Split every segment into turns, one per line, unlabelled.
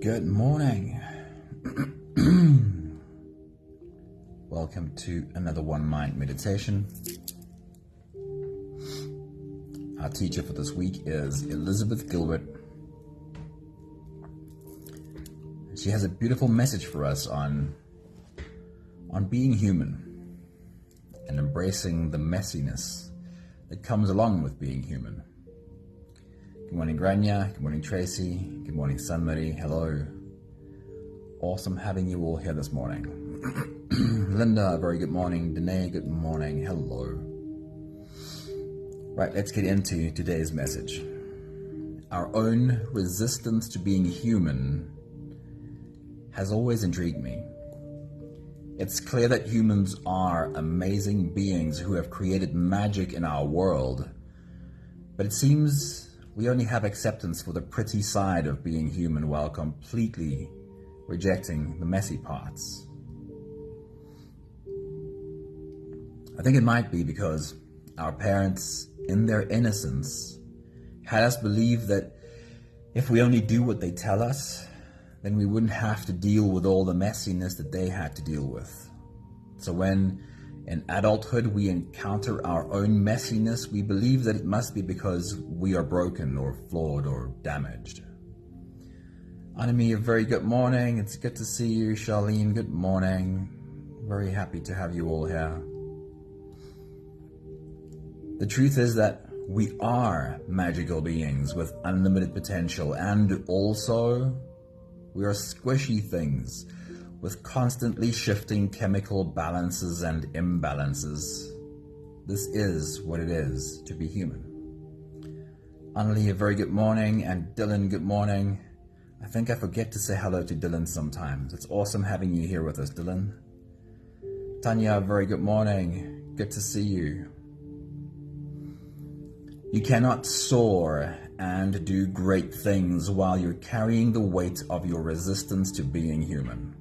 Good morning. Welcome to another One Mind meditation. Our teacher for this week is Elizabeth Gilbert. She has a beautiful message for us on being human and embracing the messiness that comes along with being human. Good morning, Grania. Good morning, Tracy. Good morning, Sunmary. Hello. Awesome having you all here this morning. Linda, very good morning. Danae, good morning. Hello. Right, let's get into today's message. Our own resistance to being human has always intrigued me. It's clear that humans are amazing beings who have created magic in our world, but it seems we only have acceptance for the pretty side of being human while completely rejecting the messy parts. I think it might be because our parents, in their innocence, had us believe that if we only do what they tell us, then we wouldn't have to deal with all the messiness that they had to deal with. So when in adulthood we encounter our own messiness, we believe that it must be because we are broken or flawed or damaged. Anami, a very good morning. It's good to see you. Charlene, good morning. Very happy to have you all here. The truth is that we are magical beings with unlimited potential, and also we are squishy things with constantly shifting chemical balances and imbalances. This is what it is to be human. Annalie, a very good morning, and Dylan, good morning. I think I forget to say hello to Dylan sometimes. It's awesome having you here with us, Dylan. Tanya, a very good morning. Good to see you. You cannot soar and do great things while you're carrying the weight of your resistance to being human.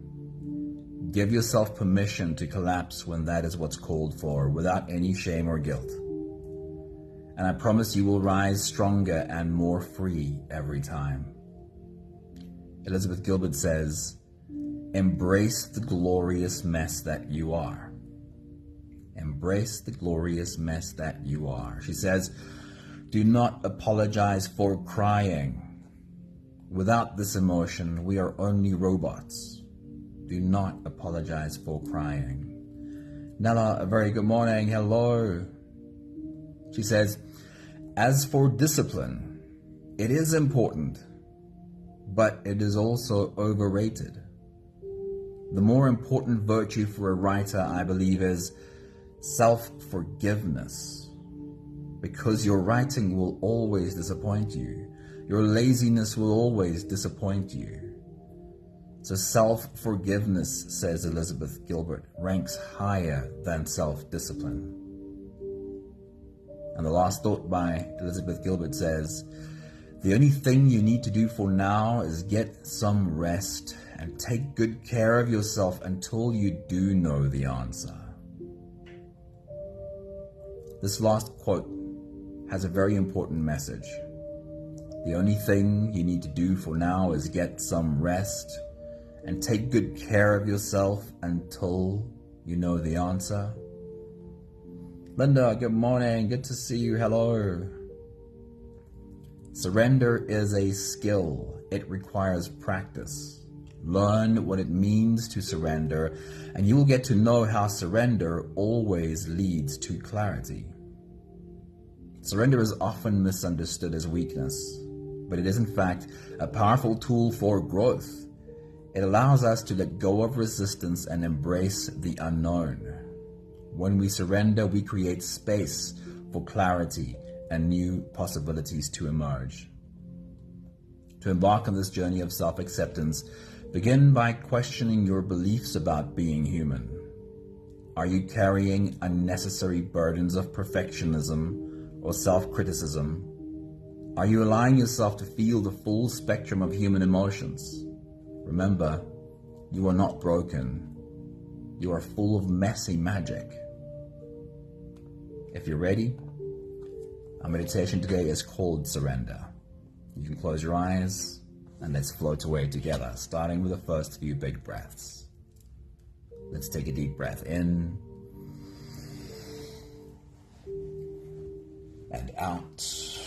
Give yourself permission to collapse when that is what's called for, without any shame or guilt. And I promise you will rise stronger and more free every time. Elizabeth Gilbert says, embrace the glorious mess that you are. Embrace the glorious mess that you are. She says, do not apologize for crying. Without this emotion, we are only robots. Do not apologize for crying. Nella, a very good morning. Hello. She says, as for discipline, it is important, but it is also overrated. The more important virtue for a writer, I believe, is self-forgiveness. Because your writing will always disappoint you. Your laziness will always disappoint you. So self-forgiveness, says Elizabeth Gilbert, ranks higher than self-discipline. And the last thought by Elizabeth Gilbert says, the only thing you need to do for now is get some rest and take good care of yourself until you do know the answer. This last quote has a very important message. The only thing you need to do for now is get some rest and take good care of yourself until you know the answer. Linda, good morning. Good to see you. Hello. Surrender is a skill. It requires practice. Learn what it means to surrender, and you will get to know how surrender always leads to clarity. Surrender is often misunderstood as weakness, but it is in fact a powerful tool for growth. It allows us to let go of resistance and embrace the unknown. When we surrender, we create space for clarity and new possibilities to emerge. To embark on this journey of self-acceptance, begin by questioning your beliefs about being human. Are you carrying unnecessary burdens of perfectionism or self-criticism? Are you allowing yourself to feel the full spectrum of human emotions? Remember, you are not broken. You are full of messy magic. If you're ready, our meditation today is called Surrender. You can close your eyes And let's float away together, starting with the first few big breaths. Let's take a deep breath in and out.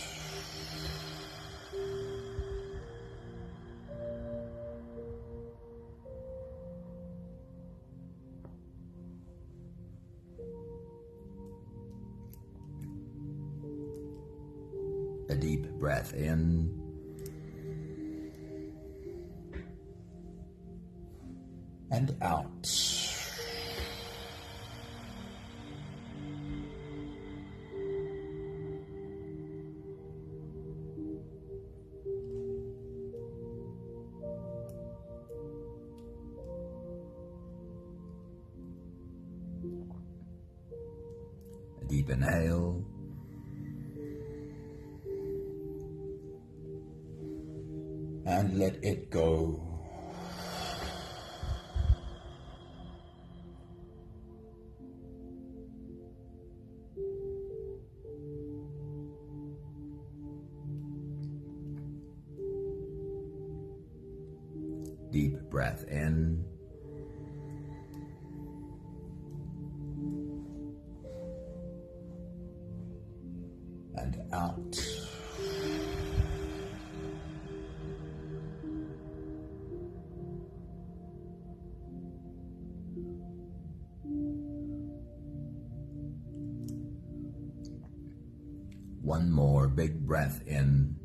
A deep breath in and out. A deep inhale. And let it go. Deep breath in. And out. One more big breath in.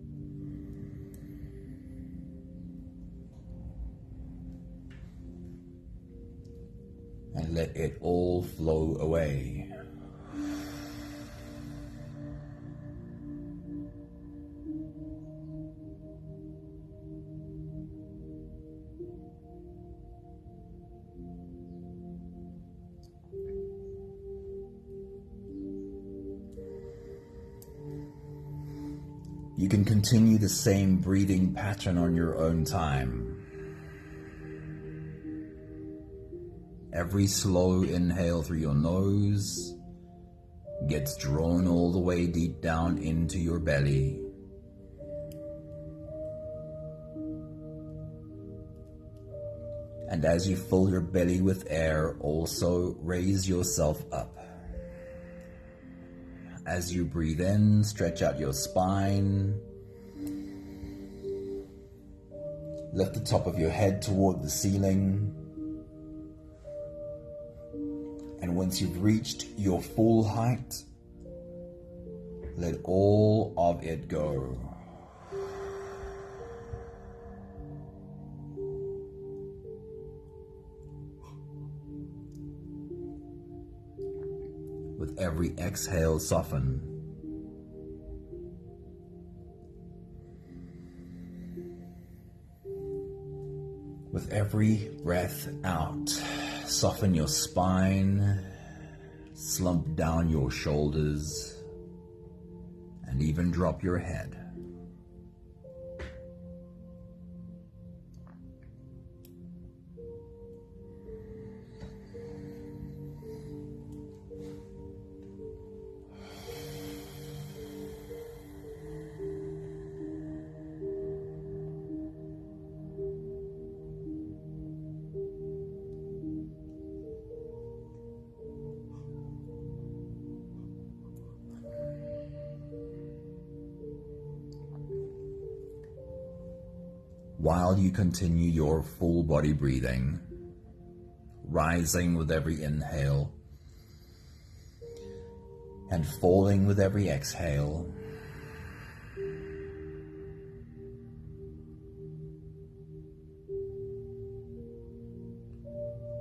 And let it all flow away. You can continue the same breathing pattern on your own time. Every slow inhale through your nose gets drawn all the way deep down into your belly. And as you fill your belly with air, also raise yourself up. As you breathe in, stretch out your spine. Lift the top of your head toward the ceiling. And once you've reached your full height, let all of it go. With every exhale, soften. With every breath out, soften your spine, slump down your shoulders, and even drop your head. While you continue your full body breathing, rising with every inhale and falling with every exhale,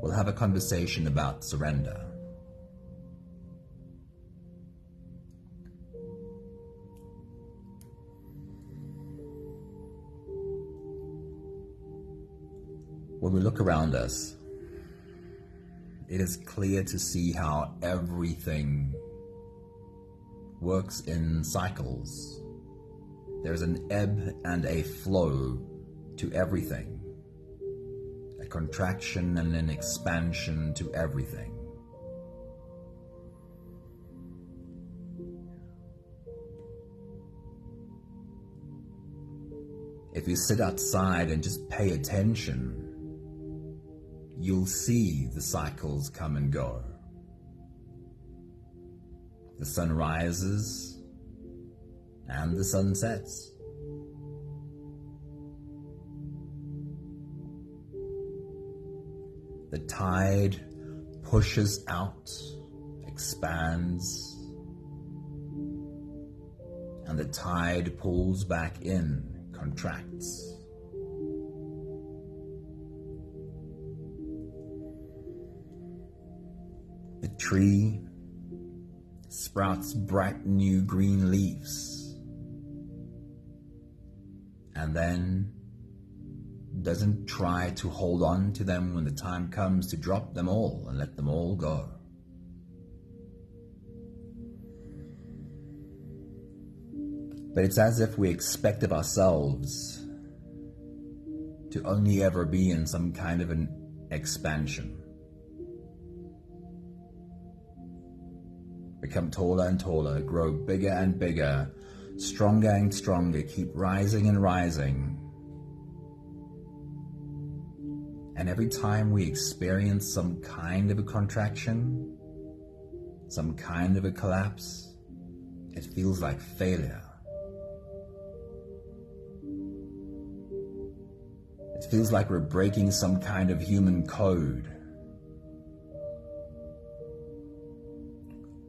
we'll have a conversation about surrender. When we look around us, it is clear to see how everything works in cycles. There's an ebb and a flow to everything, a contraction and an expansion to everything. If you sit outside and just pay attention, you'll see the cycles come and go. The sun rises and the sun sets. The tide pushes out, expands, and the tide pulls back in, contracts. The tree sprouts bright new green leaves and then doesn't try to hold on to them when the time comes to drop them all and let them all go. But it's as if we expect of ourselves to only ever be in some kind of an expansion. Become taller and taller, grow bigger and bigger, stronger and stronger, keep rising and rising. And every time we experience some kind of a contraction, some kind of a collapse, it feels like failure. It feels like we're breaking some kind of human code.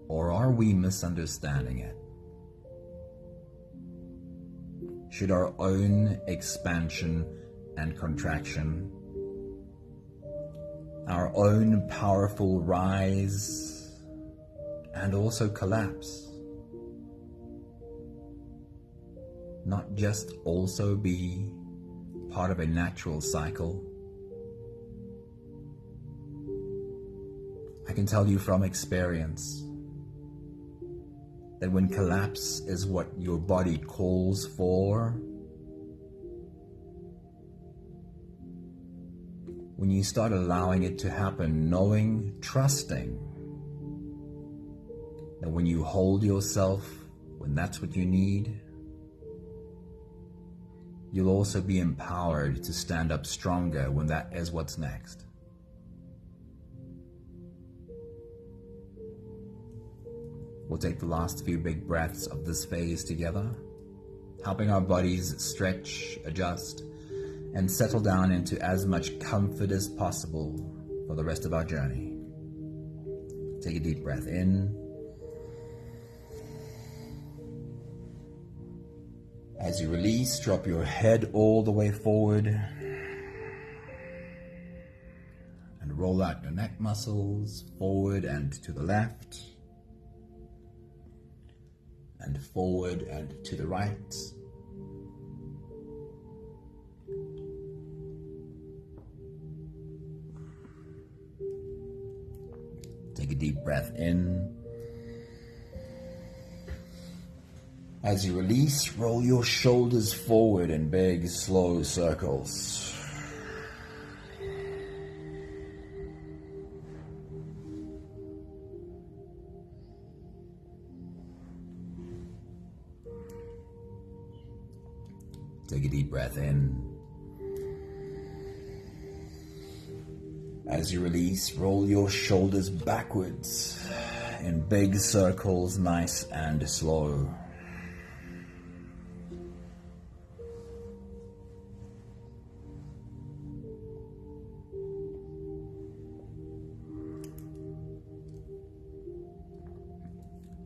Or are we misunderstanding it? Should our own expansion and contraction, our own powerful rise and also collapse, not just also be part of a natural cycle? I can tell you from experience that when collapse is what your body calls for, when you start allowing it to happen, knowing, trusting that when you hold yourself, when that's what you need, you'll also be empowered to stand up stronger when that is what's next. We'll take the last few big breaths of this phase together, helping our bodies stretch, adjust, and settle down into as much comfort as possible for the rest of our journey. Take a deep breath in. As you release, drop your head all the way forward and roll out your neck muscles forward and to the left, and forward and to the right. Take a deep breath in. As you release, roll your shoulders forward in big, slow circles. Take a deep breath in. As you release, roll your shoulders backwards in big circles, nice and slow.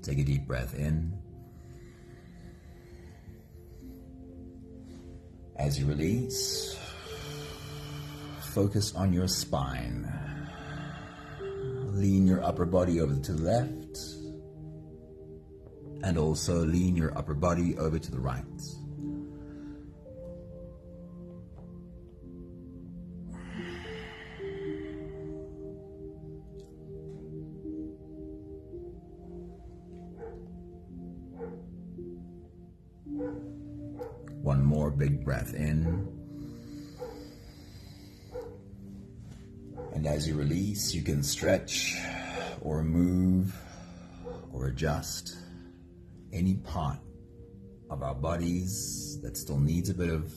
Take a deep breath in. As you release, focus on your spine. Lean your upper body over to the left, and also lean your upper body over to the right. One more big breath in. And as you release, you can stretch or move or adjust any part of our bodies that still needs a bit of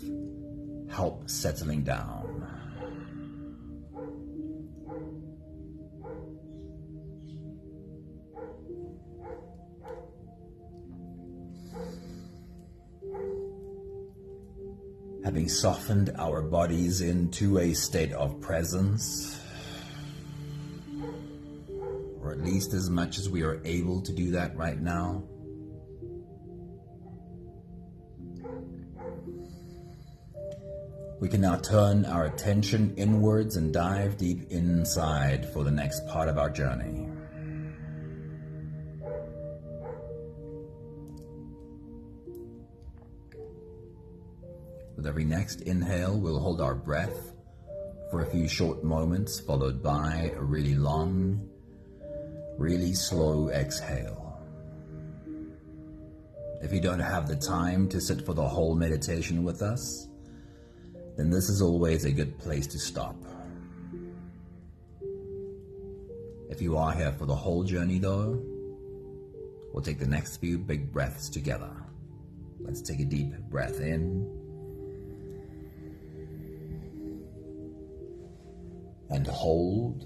help settling down. Having softened our bodies into a state of presence, or at least as much as we are able to do that right now, we can now turn our attention inwards and dive deep inside for the next part of our journey. With every next inhale, we'll hold our breath for a few short moments, followed by a really long, really slow exhale. If you don't have the time to sit for the whole meditation with us, then this is always a good place to stop. If you are here for the whole journey though, we'll take the next few big breaths together. Let's take a deep breath in and hold.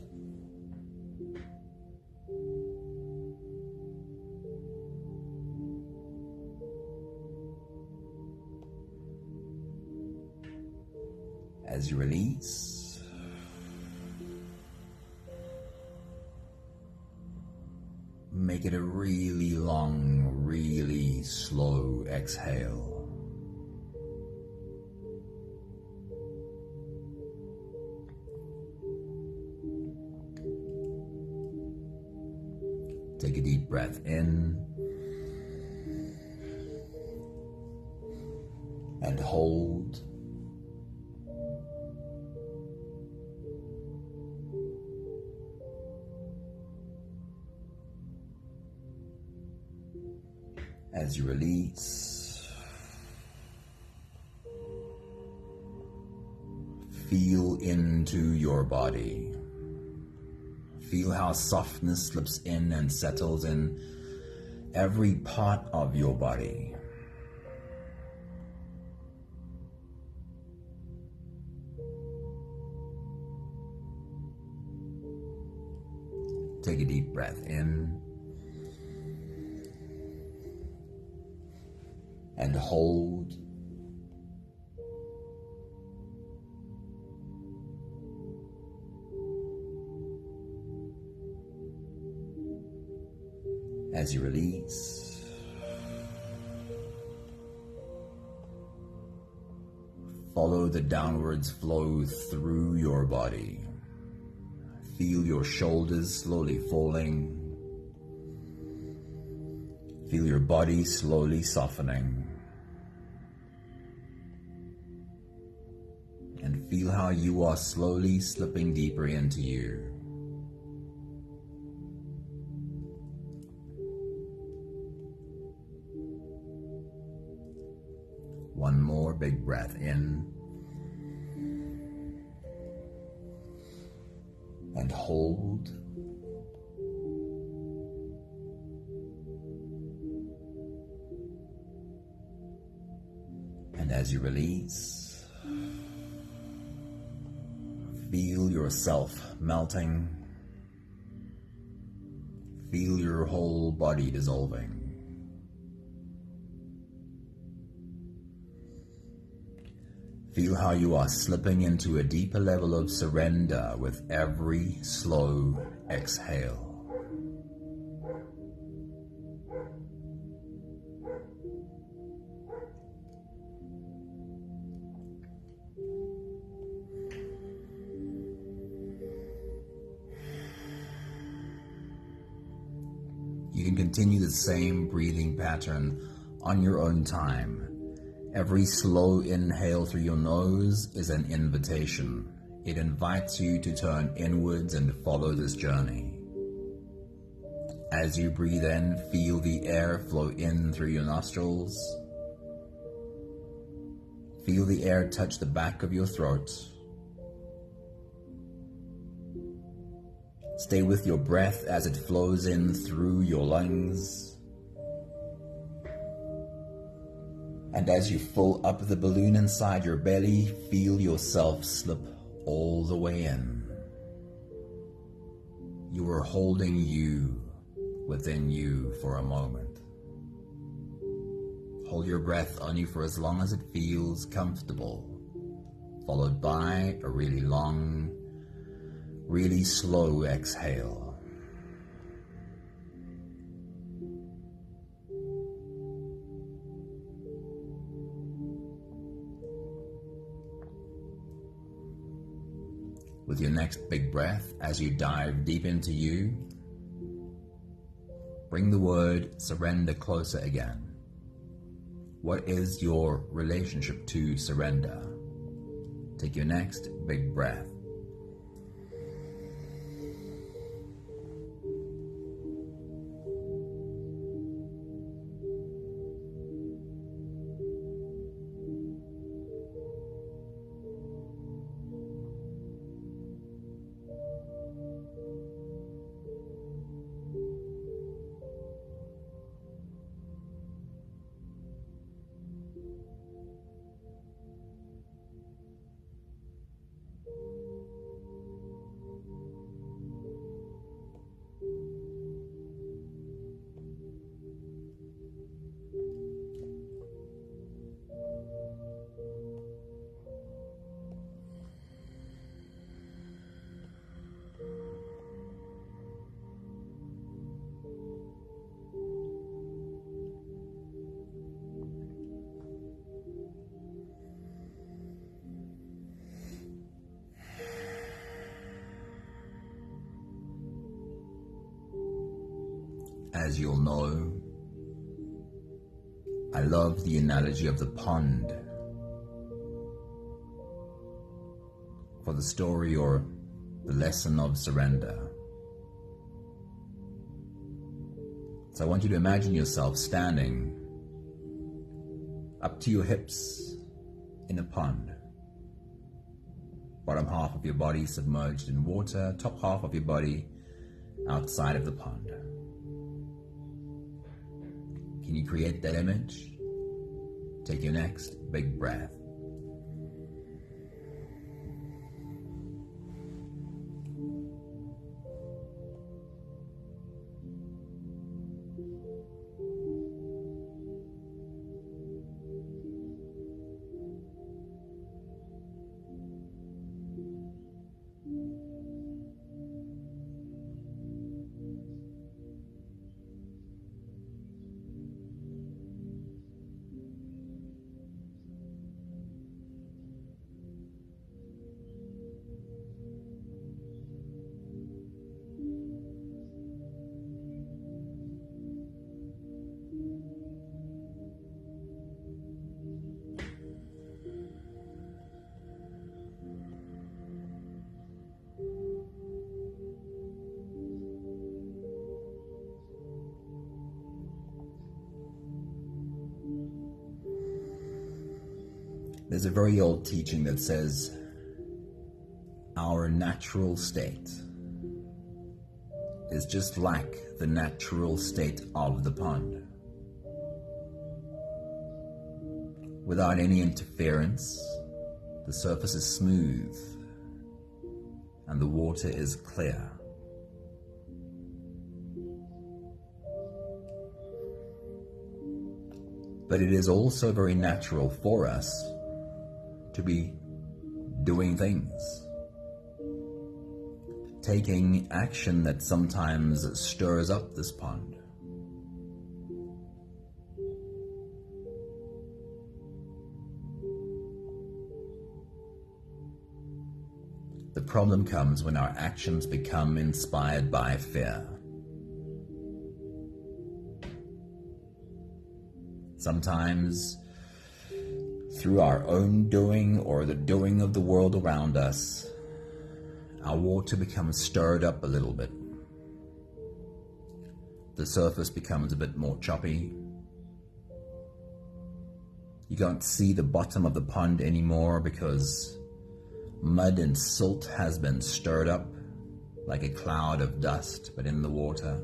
As you release, make it a really long, really slow exhale. Take a deep breath in and hold. As you release, feel into your body. Feel how softness slips in and settles in every part of your body. Take a deep breath in and hold. As you release, follow the downwards flow through your body. Feel your shoulders slowly falling. Feel your body slowly softening. And feel how you are slowly slipping deeper into you. One more big breath in and hold. And as you release, feel yourself melting. Feel your whole body dissolving. Feel how you are slipping into a deeper level of surrender with every slow exhale. You can continue the same breathing pattern on your own time. Every slow inhale through your nose is an invitation. It invites you to turn inwards and follow this journey. As you breathe in, feel the air flow in through your nostrils. Feel the air touch the back of your throat. Stay with your breath as it flows in through your lungs. And as you fill up the balloon inside your belly, feel yourself slip all the way in. You are holding you within you for a moment. Hold your breath on you for as long as it feels comfortable, followed by a really long, really slow exhale. With your next big breath, as you dive deep into you, bring the word surrender closer again. What is your relationship to surrender? Take your next big breath. As you'll know, I love the analogy of the pond for the story or the lesson of surrender. So I want you to imagine yourself standing up to your hips in a pond. Bottom half of your body submerged in water, top half of your body outside of the pond. Can you create that image? Take your next big breath. There's a very old teaching that says our natural state is just like the natural state of the pond. Without any interference, the surface is smooth and the water is clear. But it is also very natural for us to be doing things, taking action that sometimes stirs up this pond. The problem comes when our actions become inspired by fear. Sometimes through our own doing or the doing of the world around us, our water becomes stirred up a little bit. The surface becomes a bit more choppy. You can't see the bottom of the pond anymore because mud and silt has been stirred up like a cloud of dust, but in the water.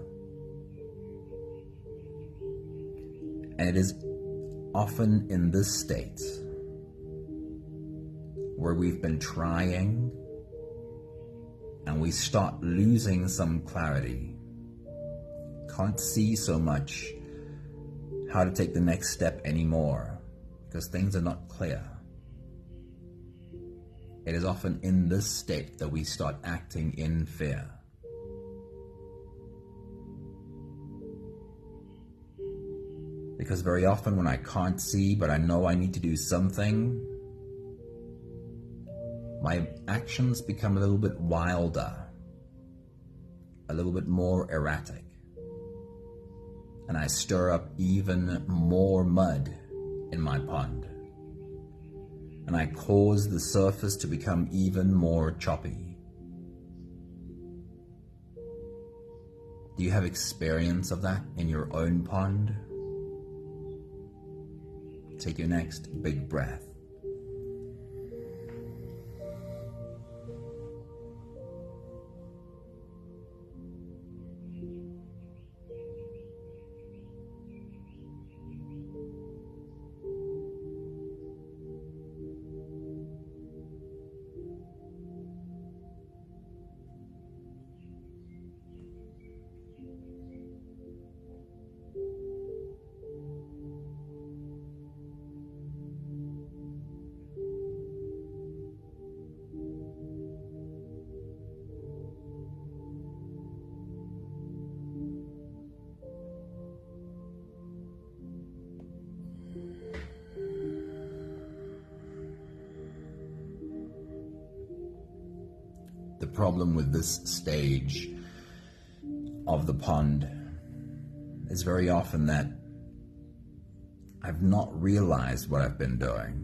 And it is often in this state where we've been trying and we start losing some clarity, can't see so much how to take the next step anymore because things are not clear. It is often in this state that we start acting in fear. Because very often when I can't see but I know I need to do something, my actions become a little bit wilder, a little bit more erratic, and I stir up even more mud in my pond, and I cause the surface to become even more choppy. Do you have experience of that in your own pond? Take your next big breath. The problem with this stage of the pond is very often that I've not realized what I've been doing.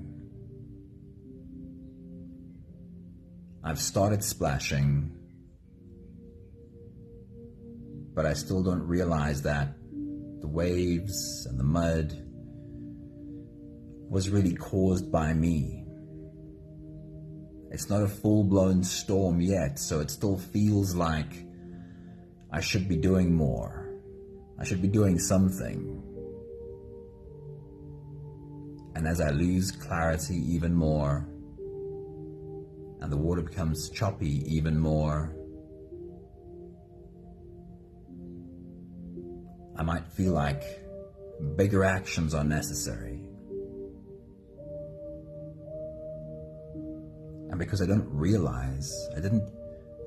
I've started splashing, but I still don't realize that the waves and the mud was really caused by me. It's not a full-blown storm yet, so it still feels like I should be doing more. I should be doing something. And as I lose clarity even more, and the water becomes choppy even more, I might feel like bigger actions are necessary. And because I didn't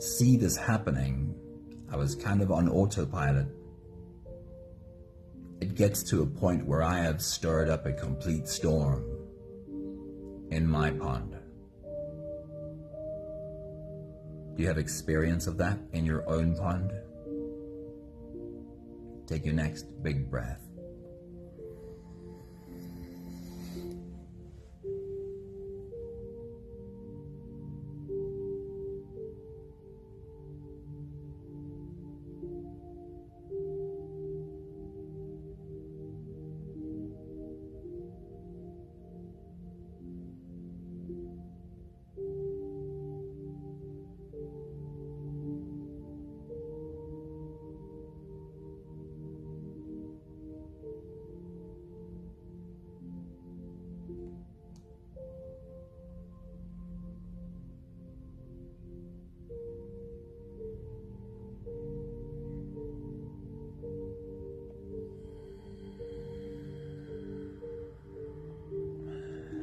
see this happening, I was kind of on autopilot. It gets to a point where I have stirred up a complete storm in my pond. Do you have experience of that in your own pond? Take your next big breath.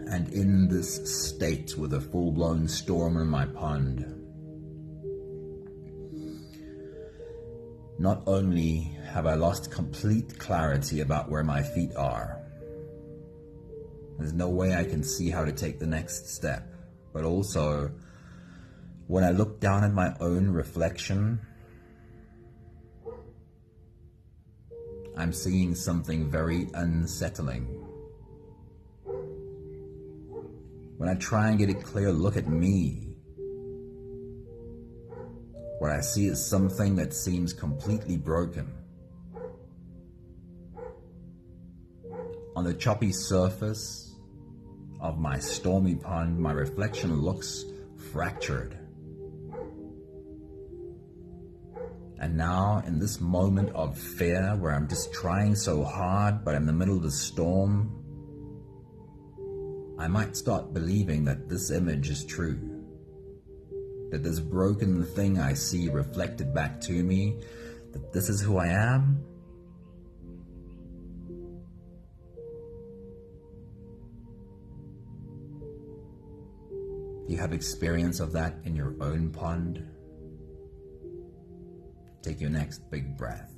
And in this state with a full-blown storm in my pond, not only have I lost complete clarity about where my feet are, there's no way I can see how to take the next step, but also when I look down at my own reflection, I'm seeing something very unsettling. When I try and get a clear look at me, what I see is something that seems completely broken. On the choppy surface of my stormy pond, my reflection looks fractured. And now, in this moment of fear, where I'm just trying so hard, but in the middle of the storm, I might start believing that this image is true, that this broken thing I see reflected back to me, that this is who I am. You have experience of that in your own pond. Take your next big breath.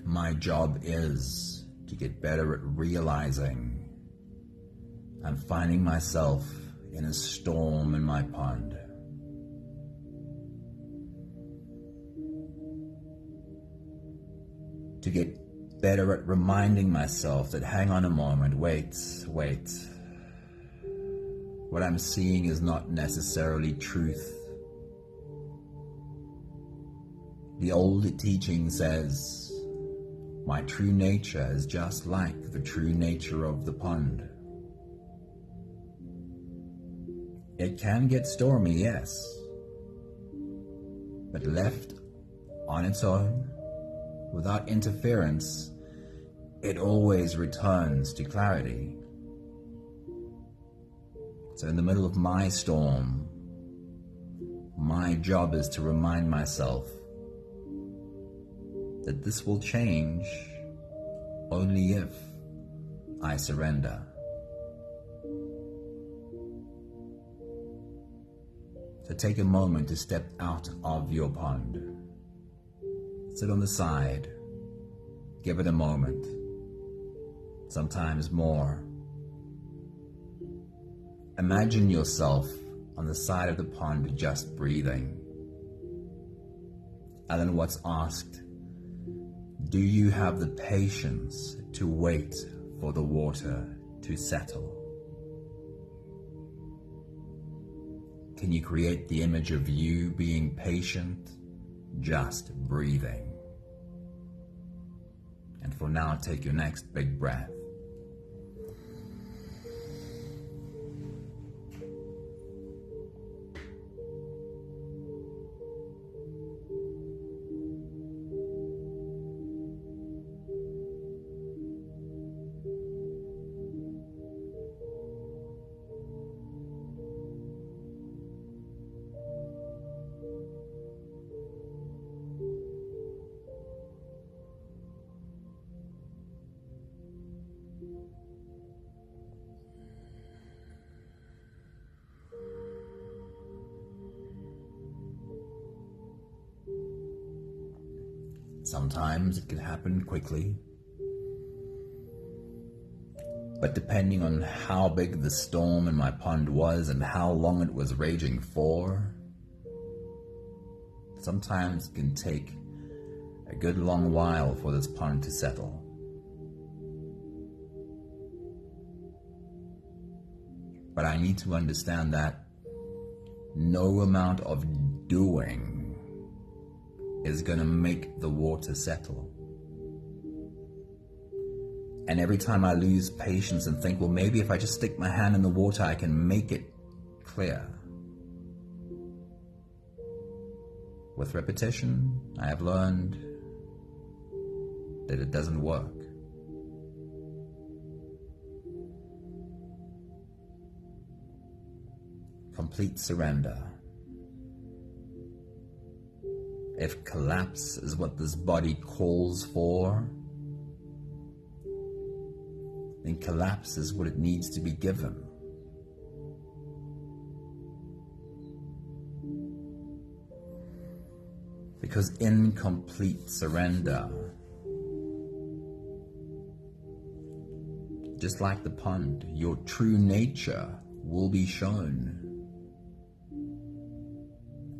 My job is to get better at realizing I'm finding myself in a storm in my pond. To get better at reminding myself that, hang on a moment, wait. What I'm seeing is not necessarily truth. The old teaching says, my true nature is just like the true nature of the pond. It can get stormy, yes, but left on its own, without interference, it always returns to clarity. So in the middle of my storm, my job is to remind myself that this will change only if I surrender. So take a moment to step out of your pond. Sit on the side, give it a moment, sometimes more. Imagine yourself on the side of the pond just breathing. Alan Watts asked, do you have the patience to wait for the water to settle? Can you create the image of you being patient, just breathing? And for now, take your next big breath. Sometimes it can happen quickly, but depending on how big the storm in my pond was and how long it was raging for, sometimes it can take a good long while for this pond to settle. But I need to understand that no amount of doing is going to make the water settle. And every time I lose patience and think, well, maybe if I just stick my hand in the water, I can make it clear. With repetition, I have learned that it doesn't work. Complete surrender. If collapse is what this body calls for, then collapse is what it needs to be given. Because in complete surrender, just like the pond, your true nature will be shown.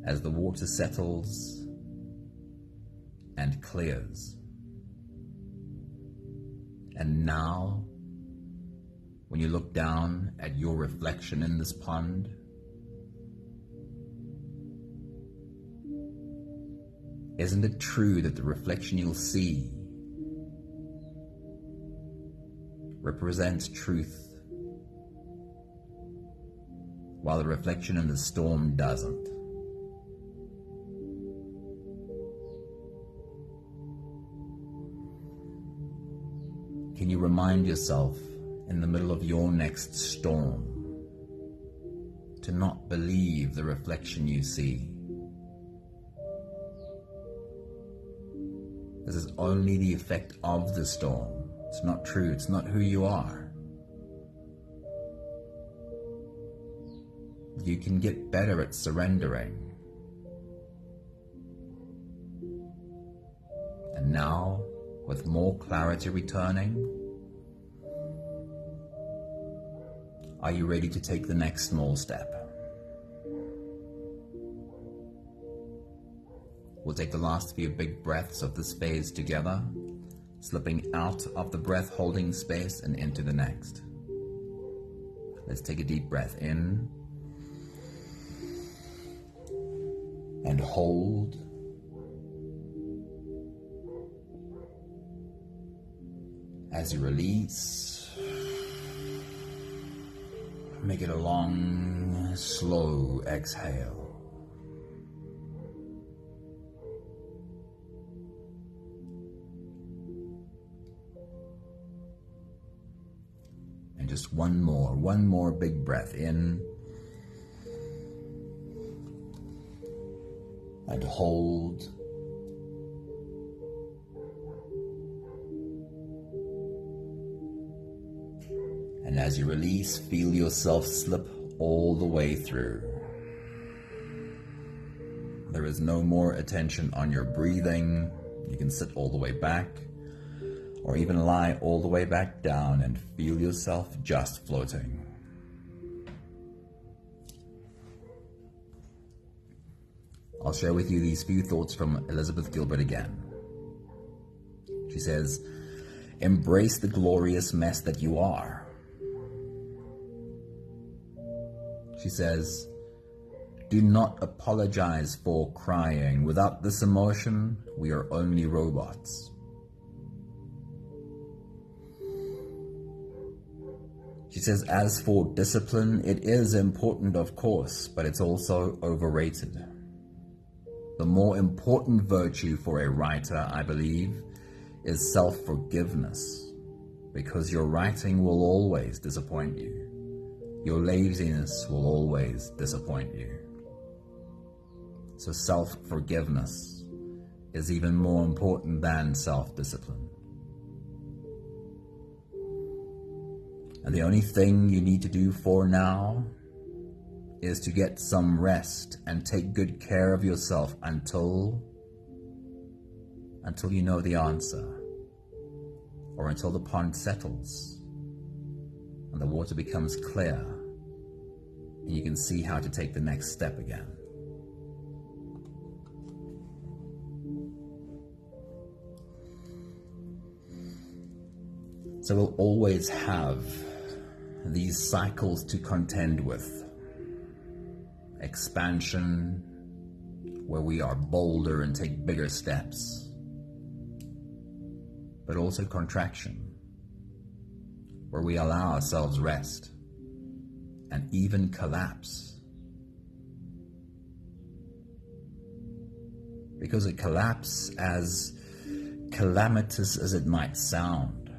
as the water settles and clears. And now, when you look down at your reflection in this pond, isn't it true that the reflection you'll see represents truth, while the reflection in the storm doesn't? Can you remind yourself in the middle of your next storm to not believe the reflection you see? This is only the effect of the storm. It's not true. It's not who you are. You can get better at surrendering. And now, with more clarity returning, are you ready to take the next small step? We'll take the last few big breaths of this phase together, slipping out of the breath holding space and into the next. Let's take a deep breath in and hold. As you release, make it a long, slow exhale. And just one more big breath in and hold. And as you release, feel yourself slip all the way through. There is no more attention on your breathing. You can sit all the way back, or even lie all the way back down and feel yourself just floating. I'll share with you these few thoughts from Elizabeth Gilbert again. She says, "Embrace the glorious mess that you are." She says, "Do not apologize for crying. Without this emotion, we are only robots." She says, "As for discipline, it is important, of course, but it's also overrated. The more important virtue for a writer, I believe, is self-forgiveness, because your writing will always disappoint you. Your laziness will always disappoint you. So self-forgiveness is even more important than self-discipline. And the only thing you need to do for now is to get some rest and take good care of yourself until you know the answer, or until the pond settles and the water becomes clear and you can see how to take the next step again." So we'll always have these cycles to contend with. Expansion, where we are bolder and take bigger steps, but also contraction, where we allow ourselves rest and even collapse. Because a collapse, as calamitous as it might sound,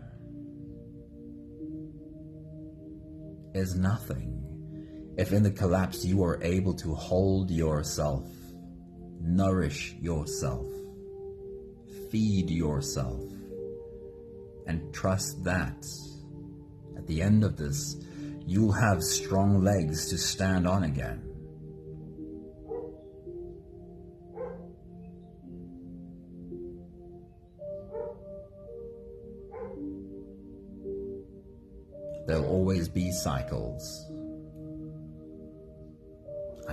is nothing if in the collapse you are able to hold yourself, nourish yourself, feed yourself, and trust that at the end of this, you'll have strong legs to stand on again. There'll always be cycles.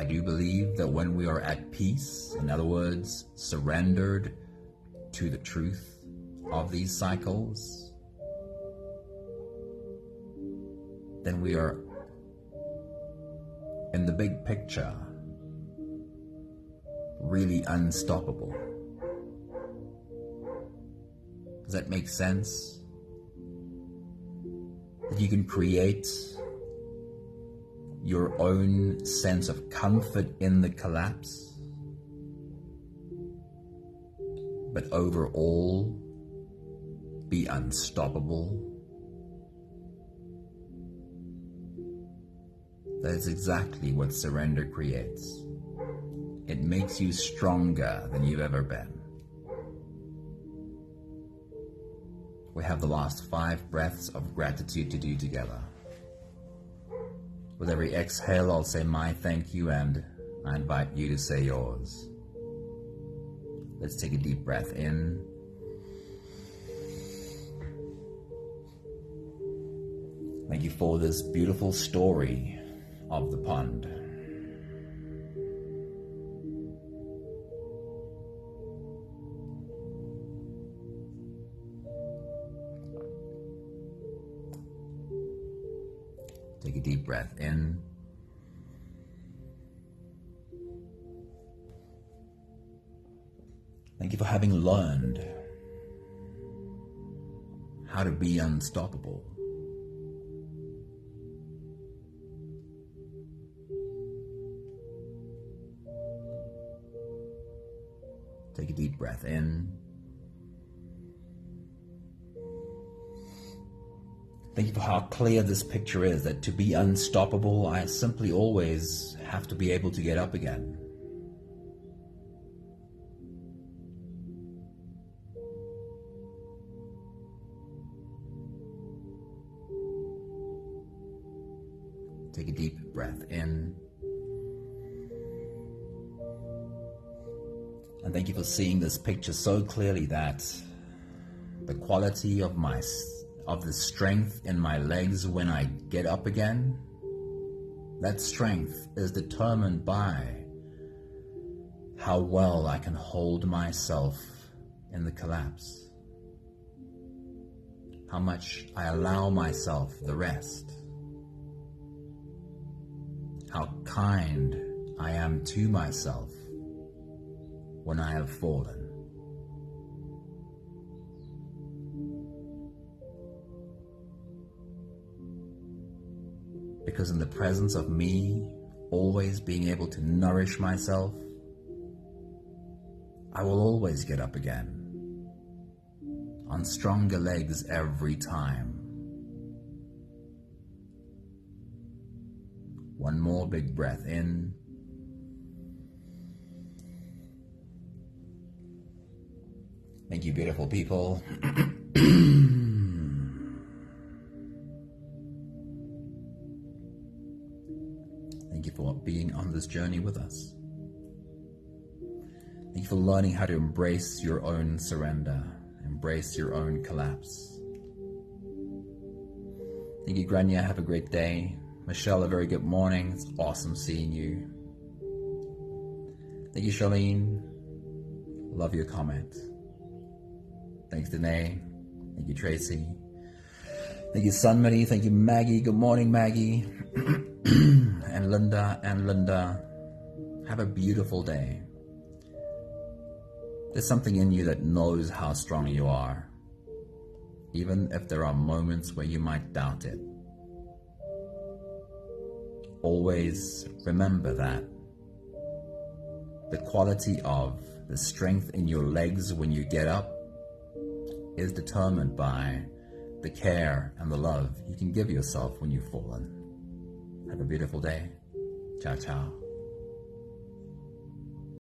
I do believe that when we are at peace, in other words, surrendered to the truth of these cycles, then we are, in the big picture, really unstoppable. Does that make sense? That you can create your own sense of comfort in the collapse, but overall be unstoppable. That is exactly what surrender creates. It makes you stronger than you've ever been. We have the last 5 breaths of gratitude to do together. With every exhale, I'll say my thank you, and I invite you to say yours. Let's take a deep breath in. Thank you for this beautiful story of the pond. Take a deep breath in. Thank you for having learned how to be unstoppable. Take a deep breath in. Thank you for how clear this picture is, that to be unstoppable, I simply always have to be able to get up again. Take a deep breath in. And thank you for seeing this picture so clearly, that the quality of the strength in my legs when I get up again, that strength is determined by how well I can hold myself in the collapse, how much I allow myself the rest, how kind I am to myself when I have fallen. Because in the presence of me always being able to nourish myself, I will always get up again, on stronger legs every time. One more big breath in. Thank you, beautiful people. Thank you for being on this journey with us. Thank you for learning how to embrace your own surrender, embrace your own collapse. Thank you, Grania. Have a great day. Michelle, a very good morning. It's awesome seeing you. Thank you, Charlene. Love your comment. Thanks, Danae. Thank you, Tracy. Thank you, Sunmary. Thank you, Maggie. Good morning, Maggie. And Linda. Have a beautiful day. There's something in you that knows how strong you are, even if there are moments where you might doubt it. Always remember that the quality of the strength in your legs when you get up is determined by the care and the love you can give yourself when you've fallen. Have a beautiful day. Ciao, ciao.